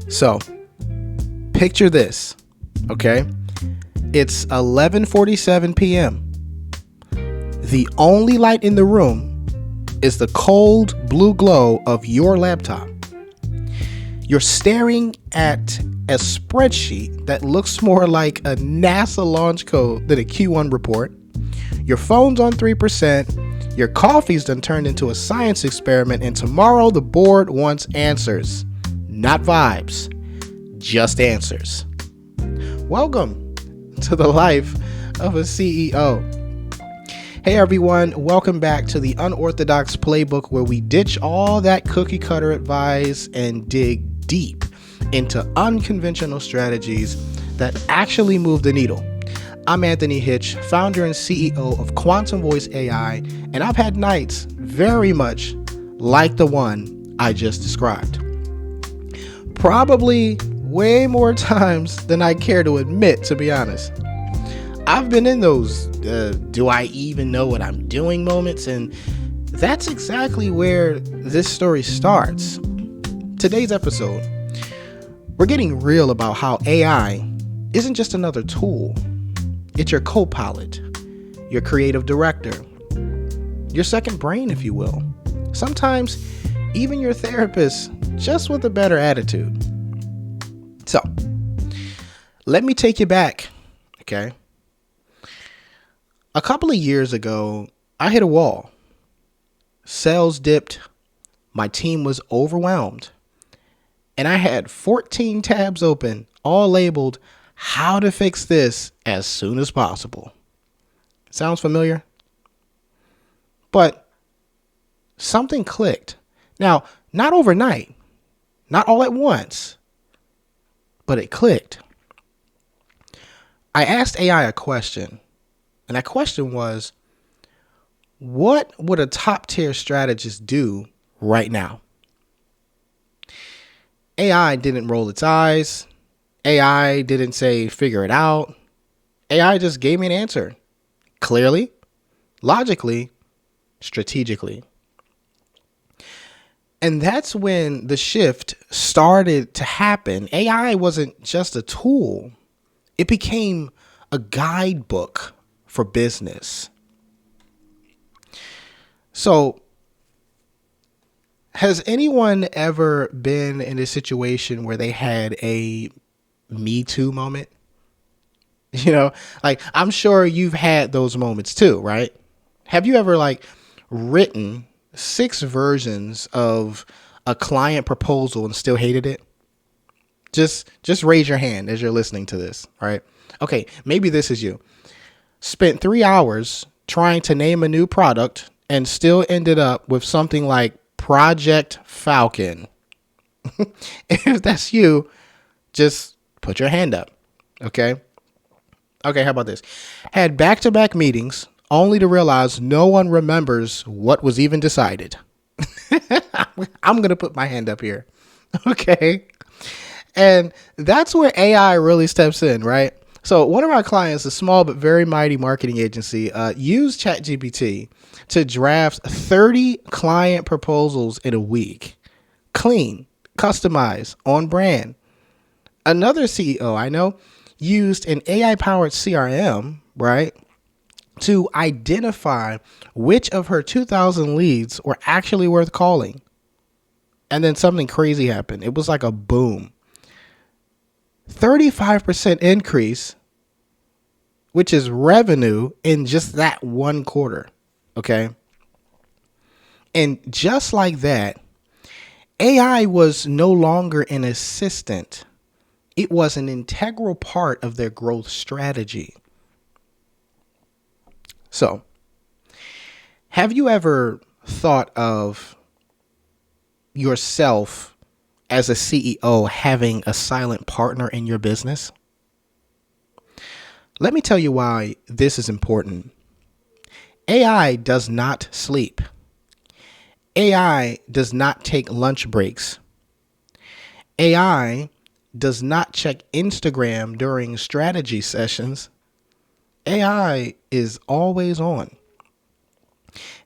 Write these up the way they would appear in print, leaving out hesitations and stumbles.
So picture this, okay? It's 11:47 p.m. The only light in the room is the cold blue glow of your laptop. You're staring at a spreadsheet that looks more like a NASA launch code than a Q1 report. Your phone's on 3%. Your coffee's done turned into a science experiment, and tomorrow the board wants answers. Not vibes, just answers. Welcome to the life of a CEO. Hey everyone, welcome back to the Unorthodox Playbook, where we ditch all that cookie cutter advice and dig deep into unconventional strategies that actually move the needle. I'm Anthony Hitch, founder and CEO of Quantum Voice AI, and I've had nights very much like the one I just described. Probably way more times than I care to admit, to be honest. I've been in those do I even know what I'm doing moments, and that's exactly where this story starts. Today's episode, we're getting real about how AI isn't just another tool. It's your co-pilot, your creative director, your second brain, if you will. Sometimes even your therapist, just with a better attitude. So, let me take you back, okay? A couple of years ago, I hit a wall. Sales dipped, my team was overwhelmed, and I had 14 tabs open, all labeled, "How to fix this as soon as possible." Sounds familiar? But something clicked. Now, not overnight, not all at once, but it clicked. I asked AI a question, and that question was, what would a top tier strategist do right now? AI didn't roll its eyes. AI didn't say, figure it out. AI just gave me an answer. Clearly, logically, strategically. And that's when the shift started to happen. AI wasn't just a tool. It became a guidebook for business. So, has anyone ever been in a situation where they had a Me Too moment? You know, like, I'm sure you've had those moments too, right? Have you ever written 6 versions of a client proposal and still hated it? Just raise your hand as you're listening to this, right? Okay, maybe this is you. Spent 3 hours trying to name a new product and still ended up with something like Project Falcon. If that's you, just put your hand up, okay? Okay, how about this? Had back-to-back meetings only to realize no one remembers what was even decided. I'm going to put my hand up here, okay? And that's where AI really steps in, right? So one of our clients, a small but very mighty marketing agency, used ChatGPT to draft 30 client proposals in a week. Clean, customized, on brand. Another CEO I know used an AI-powered CRM, right, to identify which of her 2,000 leads were actually worth calling. And then something crazy happened. It was like a boom. 35% increase, which is revenue in just that one quarter, okay? And just like that, AI was no longer an assistant. It was an integral part of their growth strategy. So, have you ever thought of yourself as a CEO having a silent partner in your business? Let me tell you why this is important. AI does not sleep. AI does not take lunch breaks. AI does not check Instagram during strategy sessions. AI is always on.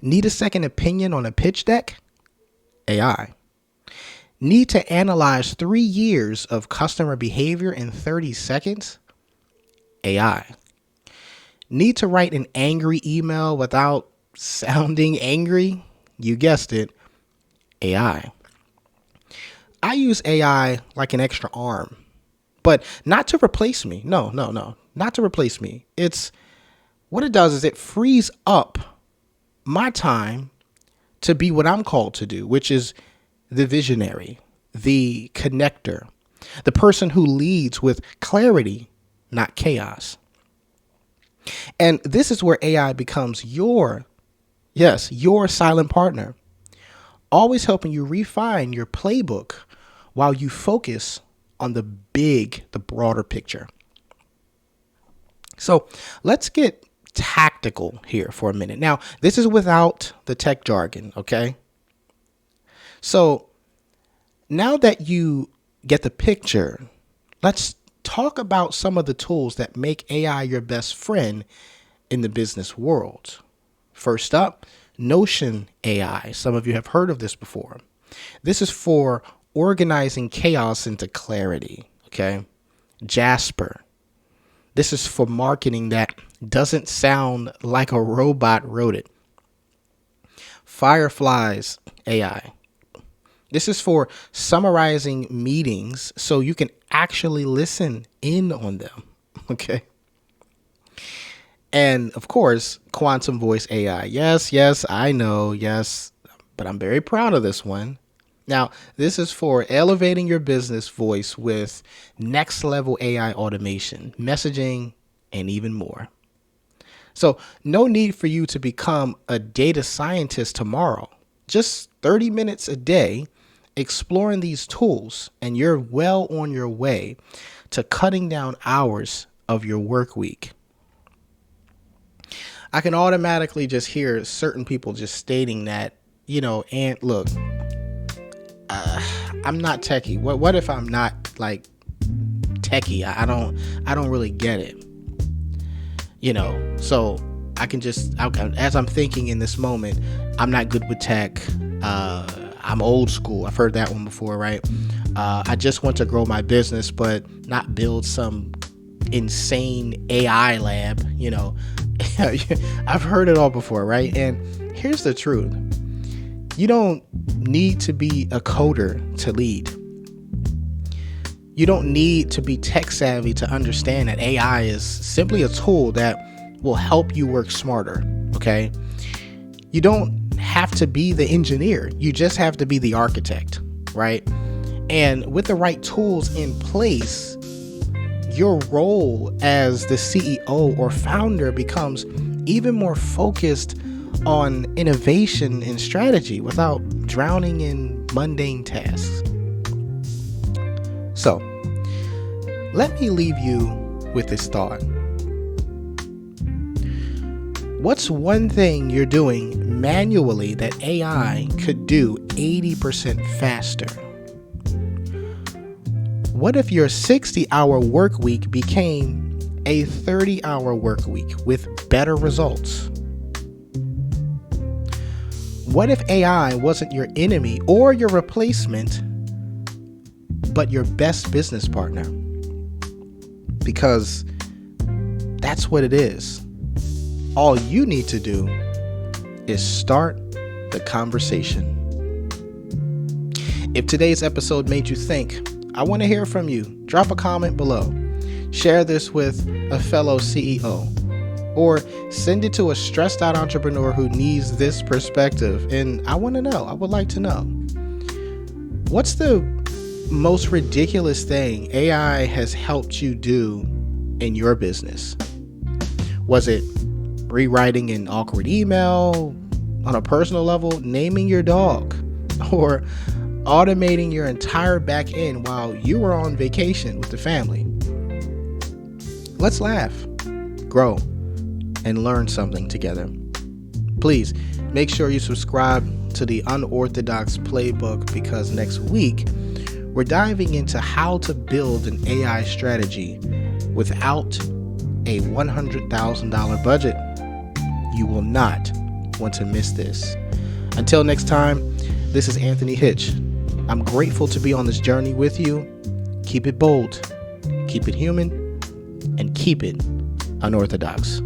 Need a second opinion on a pitch deck? AI. Need to analyze 3 years of customer behavior in 30 seconds? AI. Need to write an angry email without sounding angry? You guessed it, AI. I use AI like an extra arm, but not to replace me. No, not to replace me. What it does is it frees up my time to be what I'm called to do, which is the visionary, the connector, the person who leads with clarity, not chaos. And this is where AI becomes your silent partner, always helping you refine your playbook while you focus on the broader picture. So let's get tactical here for a minute. Now, this is without the tech jargon, okay? So now that you get the picture, let's talk about some of the tools that make AI your best friend in the business world. First up, Notion AI. Some of you have heard of this before. This is for organizing chaos into clarity, okay? Jasper. This is for marketing that doesn't sound like a robot wrote it. Fireflies AI. This is for summarizing meetings so you can actually listen in on them, okay? And of course, Quantum Voice AI. Yes, I know, yes, but I'm very proud of this one. Now, this is for elevating your business voice with next level AI automation, messaging, and even more. So no need for you to become a data scientist tomorrow. Just 30 minutes a day exploring these tools, and you're well on your way to cutting down hours of your work week. I can automatically just hear certain people just stating that, and look, I'm not techie. What if I'm not like techie? I don't really get it. So I can as I'm thinking in this moment, I'm not good with tech. I'm old school. I've heard that one before, right? I just want to grow my business, but not build some insane AI lab. I've heard it all before, right? And here's the truth. You don't need to be a coder to lead. You don't need to be tech savvy to understand that AI is simply a tool that will help you work smarter, okay? You don't have to be the engineer. You just have to be the architect, right? And with the right tools in place, your role as the CEO or founder becomes even more focused on innovation and strategy without drowning in mundane tasks. So, let me leave you with this thought. What's one thing you're doing manually that AI could do 80% faster? What if your 60-hour work week became a 30-hour work week with better results? What if AI wasn't your enemy or your replacement, but your best business partner? Because that's what it is. All you need to do is start the conversation. If today's episode made you think, I want to hear from you. Drop a comment below. Share this with a fellow CEO. Or send it to a stressed out entrepreneur who needs this perspective. And I want to know. I would like to know. What's the most ridiculous thing AI has helped you do in your business? Was it rewriting an awkward email? On a personal level, naming your dog? Or automating your entire back end while you were on vacation with the family? Let's laugh, grow, and learn something together. Please make sure you subscribe to the Unorthodox Playbook, because next week we're diving into how to build an AI strategy without a $100,000 budget. You will not want to miss this. Until next time, this is Anthony Hitch. I'm grateful to be on this journey with you. Keep it bold, keep it human, and keep it unorthodox.